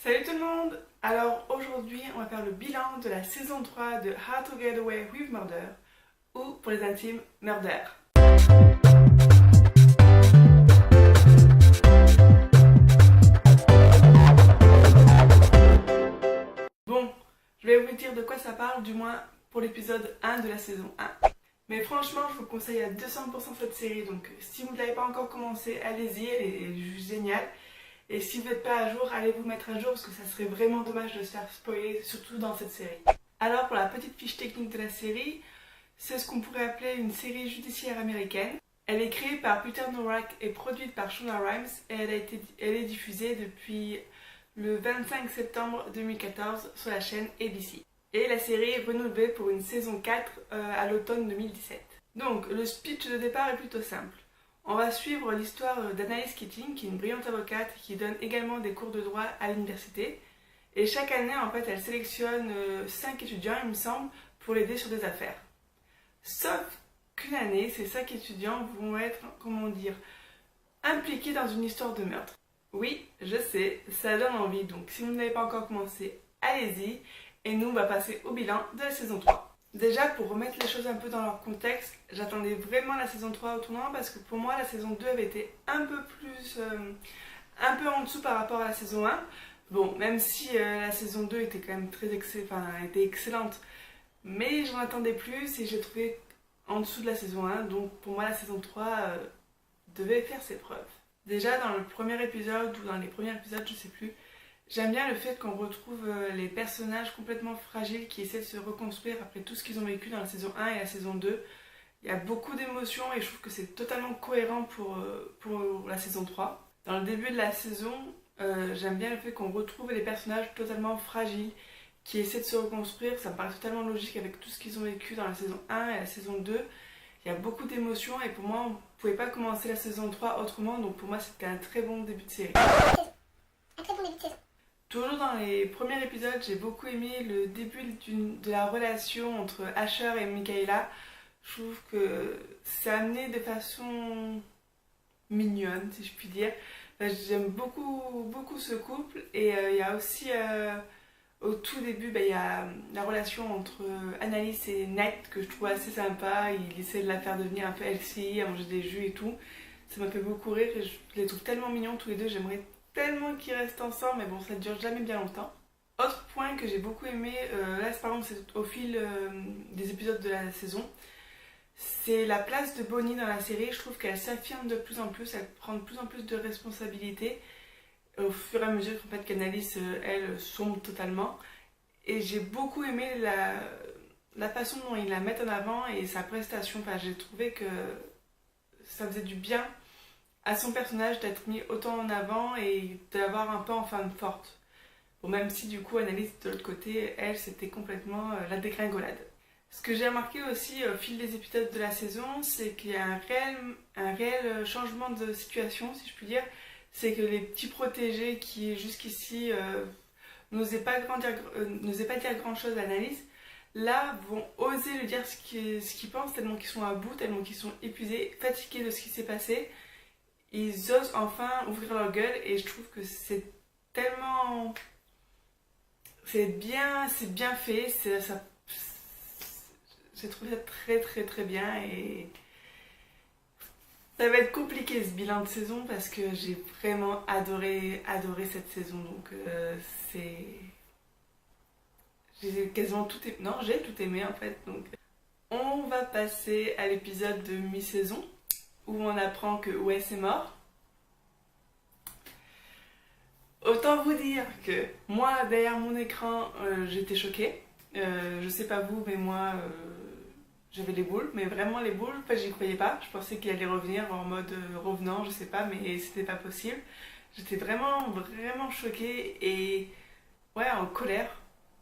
Salut tout le monde! Alors aujourd'hui on va faire le bilan de la saison 3 de How to Get Away with Murder, ou pour les intimes, Murder. Bon, je vais vous dire de quoi ça parle, du moins pour l'épisode 1 de la saison 1. Mais franchement je vous conseille à 200% cette série, donc si vous ne l'avez pas encore commencé, allez-y, elle est juste géniale. Et si vous n'êtes pas à jour, allez vous mettre à jour parce que ça serait vraiment dommage de se faire spoiler, surtout dans cette série. Alors pour la petite fiche technique de la série, c'est ce qu'on pourrait appeler une série judiciaire américaine. Elle est créée par Peter Nowak et produite par Shonda Rhimes et elle est diffusée depuis le 25 septembre 2014 sur la chaîne ABC. Et la série est renouvelée pour une saison 4 à l'automne 2017. Donc le speech de départ est plutôt simple. On va suivre l'histoire d'Annalise Keating, qui est une brillante avocate qui donne également des cours de droit à l'université. Et chaque année, en fait, elle sélectionne 5 étudiants, il me semble, pour l'aider sur des affaires. Sauf qu'une année, ces 5 étudiants vont être, comment dire, impliqués dans une histoire de meurtre. Oui, je sais, ça donne envie, donc si vous n'avez pas encore commencé, allez-y. Et nous, on va passer au bilan de la saison 3. Déjà, pour remettre les choses un peu dans leur contexte, j'attendais vraiment la saison 3 au tournant parce que pour moi, la saison 2 avait été un peu en dessous par rapport à la saison 1. Bon, même si la saison 2 était quand même était excellente, mais j'en attendais plus et j'ai trouvé en dessous de la saison 1. Donc pour moi, la saison 3 devait faire ses preuves. Déjà, dans le premier épisode ou dans les premiers épisodes, je sais plus, j'aime bien le fait qu'on retrouve les personnages complètement fragiles qui essaient de se reconstruire après tout ce qu'ils ont vécu dans la saison 1 et la saison 2. Il y a beaucoup d'émotions et je trouve que c'est totalement cohérent pour la saison 3. Dans le début de la saison, j'aime bien le fait qu'on retrouve les personnages totalement fragiles qui essaient de se reconstruire. Ça me paraît totalement logique avec tout ce qu'ils ont vécu dans la saison 1 et la saison 2. Il y a beaucoup d'émotions et pour moi, on ne pouvait pas commencer la saison 3 autrement. Donc pour moi, c'était un très bon début de série. Un très bon début de saison. Toujours dans les premiers épisodes, j'ai beaucoup aimé le début de la relation entre Asher et Michaela. Je trouve que c'est amené de façon mignonne, si je puis dire. Enfin, j'aime beaucoup ce couple. Et il y a aussi, au tout début, il y a la relation entre Annalise et Ned que je trouve assez sympa. Il essaie de la faire devenir un peu healthy, à manger des jus et tout. Ça m'a fait beaucoup rire et je les trouve tellement mignons tous les deux. J'aimerais tellement qu'ils restent ensemble, mais bon, ça ne dure jamais bien longtemps. Autre point que j'ai beaucoup aimé, là par exemple c'est au fil des épisodes de la saison, c'est la place de Bonnie dans la série. Je trouve qu'elle s'affirme de plus en plus, elle prend de plus en plus de responsabilités au fur et à mesure qu'en fait, qu'Annalise, elle, sombre totalement. Et j'ai beaucoup aimé la façon dont ils la mettent en avant et sa prestation. Enfin, j'ai trouvé que ça faisait du bien à son personnage d'être mis autant en avant et d'avoir un peu en femme forte. Bon, même si du coup Annalise de l'autre côté, elle, c'était complètement la dégringolade. Ce que j'ai remarqué aussi au fil des épisodes de la saison, c'est qu'il y a un réel changement de situation, si je puis dire. C'est que les petits protégés qui jusqu'ici n'osaient pas dire grand chose à Annalise, là vont oser lui dire ce qu'ils pensent, tellement qu'ils sont à bout, tellement qu'ils sont épuisés, fatigués de ce qui s'est passé. Ils osent enfin ouvrir leur gueule et je trouve que c'est tellement... C'est bien fait, j'ai trouvé ça très bien et ça va être compliqué ce bilan de saison parce que j'ai vraiment adoré cette saison, donc j'ai quasiment tout aimé, non j'ai tout aimé en fait, donc on va passer à l'épisode de mi-saison où on apprend que Wes est mort. Autant vous dire que moi, derrière mon écran, j'étais choquée. Je sais pas vous, mais moi, j'avais les boules. Mais vraiment les boules, en fait, j'y croyais pas. Je pensais qu'il allait revenir en mode revenant, je sais pas, mais c'était pas possible. J'étais vraiment choquée et ouais, en colère.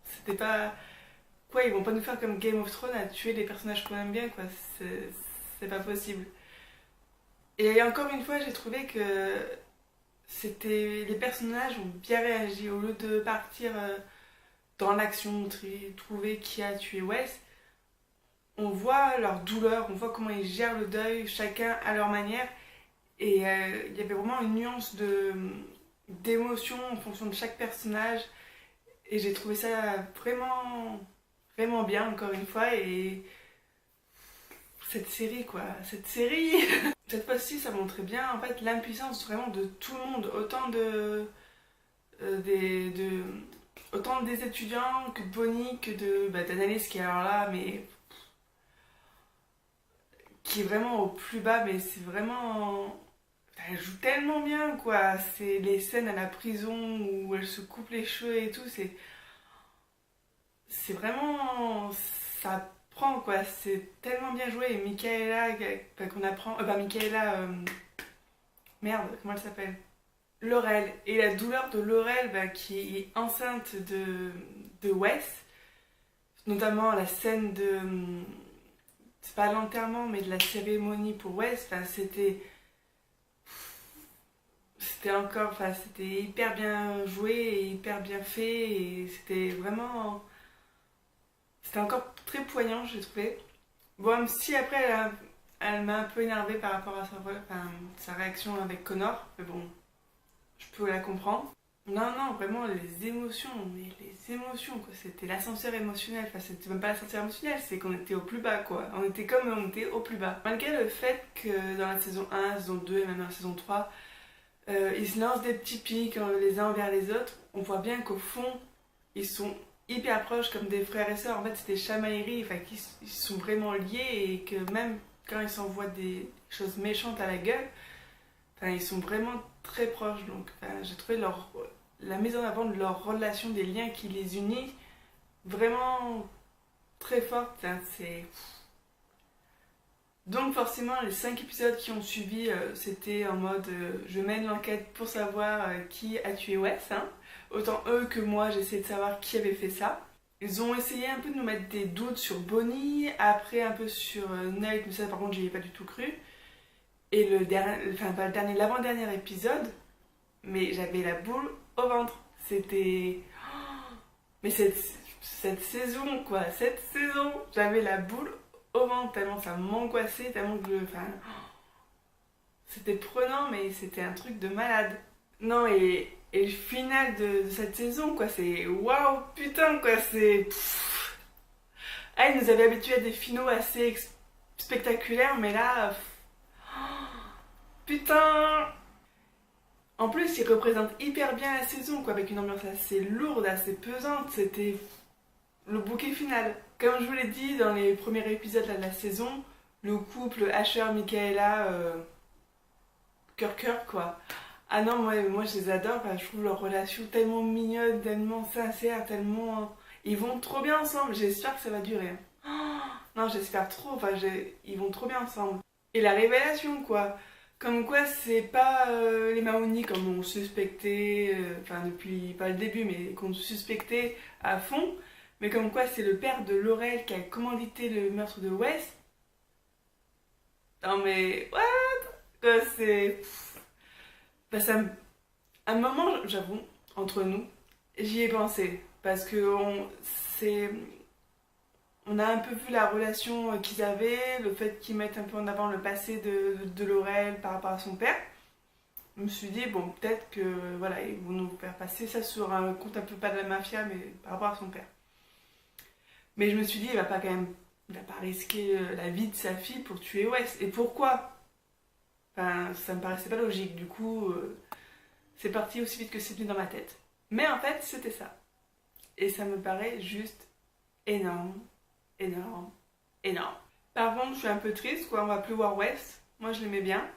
C'était pas... Quoi, ils vont pas nous faire comme Game of Thrones à tuer les personnages qu'on aime bien, quoi. C'est pas possible. Et encore une fois, j'ai trouvé que les personnages ont bien réagi. Au lieu de partir dans l'action, trouver qui a tué Wes, on voit leur douleur, on voit comment ils gèrent le deuil, chacun à leur manière. Et il y avait vraiment une nuance d'émotions en fonction de chaque personnage. Et j'ai trouvé ça vraiment, vraiment bien, encore une fois. Et cette série, quoi, cette série cette fois-ci, ça montrait bien, en fait, l'impuissance vraiment de tout le monde. Autant des étudiants que de Bonnie, que d'Analyse qui est alors là, mais qui est vraiment au plus bas, mais c'est vraiment... Elle joue tellement bien, quoi. C'est les scènes à la prison où elle se coupe les cheveux et tout, c'est vraiment... Ça prend, quoi. C'est tellement bien joué. Et Michaela, qu'on apprend... Michaela... merde, comment elle s'appelle? Laurel. Et la douleur de Laurel, qui est enceinte de Wes. Notamment la scène de... C'est pas l'enterrement, mais de la cérémonie pour Wes. Enfin, c'était encore, enfin, c'était hyper bien joué et hyper bien fait et c'était encore très poignant, j'ai trouvé. Bon, même si après elle m'a un peu énervée par rapport à sa réaction avec Connor, mais bon, je peux la comprendre. Non, non, vraiment les émotions, mais les émotions, quoi, c'était l'ascenseur émotionnel, enfin c'était même pas l'ascenseur émotionnel, c'est qu'on était au plus bas, quoi. On était au plus bas. Malgré le fait que dans la saison 1, saison 2 et même dans la saison 3, ils se lancent des petits pics les uns envers les autres. On voit bien qu'au fond, ils sont hyper proches comme des frères et sœurs. En fait, c'est des chamailleries, enfin, ils sont vraiment liés et que même quand ils s'envoient des choses méchantes à la gueule, enfin, ils sont vraiment très proches. Donc, enfin, j'ai trouvé la mise en avant de leur relation, des liens qui les unissent, vraiment très forte. Enfin, donc forcément, les 5 épisodes qui ont suivi, c'était en mode je mène l'enquête pour savoir qui a tué Wes. Hein. Autant eux que moi, j'essayais de savoir qui avait fait ça. Ils ont essayé un peu de nous mettre des doutes sur Bonnie, après un peu sur Nate, mais ça par contre j'y ai pas du tout cru. Et le dernier, enfin pas le dernier, l'avant-dernier épisode, mais j'avais la boule au ventre. C'était... Mais cette saison, quoi, cette saison, j'avais la boule au ventre, tellement ça m'angoissait, tellement que enfin, c'était prenant, mais c'était un truc de malade. Non, et le final de cette saison, quoi, c'est waouh, putain, quoi, c'est. Ah, ils nous avaient habitués à des finaux assez spectaculaires, mais là. Putain! En plus, ils représentent hyper bien la saison, quoi, avec une ambiance assez lourde, assez pesante. C'était le bouquet final. Comme je vous l'ai dit dans les premiers épisodes de la saison, le couple Asher-Michaela, cœur-cœur, quoi. Ah non, moi je les adore, je trouve leur relation tellement mignonne, tellement sincère, tellement... Ils vont trop bien ensemble, j'espère que ça va durer. Non, j'espère trop, ils vont trop bien ensemble. Et la révélation, quoi. Comme quoi, c'est pas les Mahoney comme on suspectait, depuis pas le début, mais qu'on suspectait à fond, mais comme quoi c'est le père de Laurel qui a commandité le meurtre de Wes. Non mais, what? Quoi, c'est... À un moment, j'avoue, entre nous, j'y ai pensé, parce que on a un peu vu la relation qu'ils avaient, le fait qu'ils mettent un peu en avant le passé de Laurel par rapport à son père. Je me suis dit, bon, peut-être que voilà, ils vont nous faire passer ça sur un compte un peu pas de la mafia, mais par rapport à son père. Mais je me suis dit, il va pas risquer la vie de sa fille pour tuer Wes. Et pourquoi? Enfin, ça me paraissait pas logique. Du coup, c'est parti aussi vite que c'est venu dans ma tête. Mais en fait, c'était ça. Et ça me paraît juste énorme, énorme, énorme. Par contre, je suis un peu triste, quoi. On va plus voir Wes. Moi, je l'aimais bien.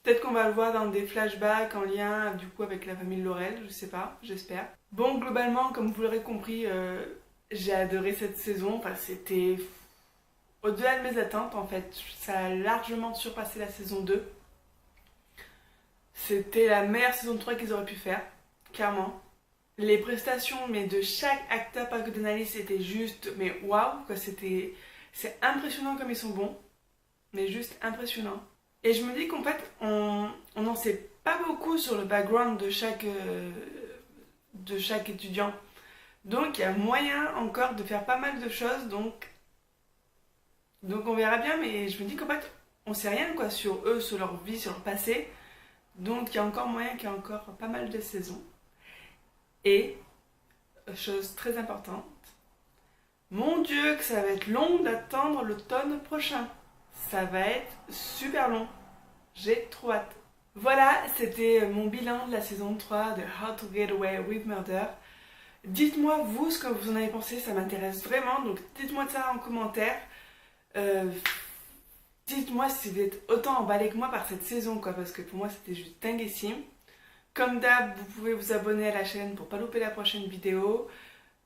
Peut-être qu'on va le voir dans des flashbacks en lien, du coup, avec la famille Laurel. Je sais pas, j'espère. Bon, globalement, comme vous l'aurez compris, j'ai adoré cette saison. Enfin, c'était au-delà de mes attentes, en fait. Ça a largement surpassé la saison 2. C'était la meilleure saison 3 qu'ils auraient pu faire, clairement. Les prestations, mais de chaque acteur, pas que d'analyse, c'était juste, mais waouh, quoi, c'est impressionnant comme ils sont bons, mais juste impressionnant. Et je me dis qu'en fait, on n'en sait pas beaucoup sur le background de chaque étudiant. Donc il y a moyen encore de faire pas mal de choses, donc on verra bien, mais je me dis qu'en fait, on sait rien, quoi, sur eux, sur leur vie, sur leur passé. Donc il y a encore moyen qu'il y ait encore pas mal de saisons. Et, chose très importante, mon Dieu que ça va être long d'attendre l'automne prochain. Ça va être super long. J'ai trop hâte. Voilà, c'était mon bilan de la saison 3 de How to Get Away with Murder. Dites-moi vous ce que vous en avez pensé, ça m'intéresse vraiment, donc dites-moi ça en commentaire. Dites-moi si vous êtes autant emballé que moi par cette saison, quoi, parce que pour moi c'était juste dinguissime. Comme d'hab, vous pouvez vous abonner à la chaîne pour pas louper la prochaine vidéo.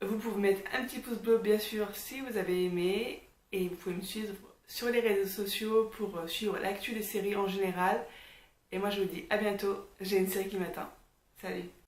Vous pouvez mettre un petit pouce bleu bien sûr si vous avez aimé. Et vous pouvez me suivre sur les réseaux sociaux pour suivre l'actu des séries en général. Et moi je vous dis à bientôt, j'ai une série qui m'attend. Salut!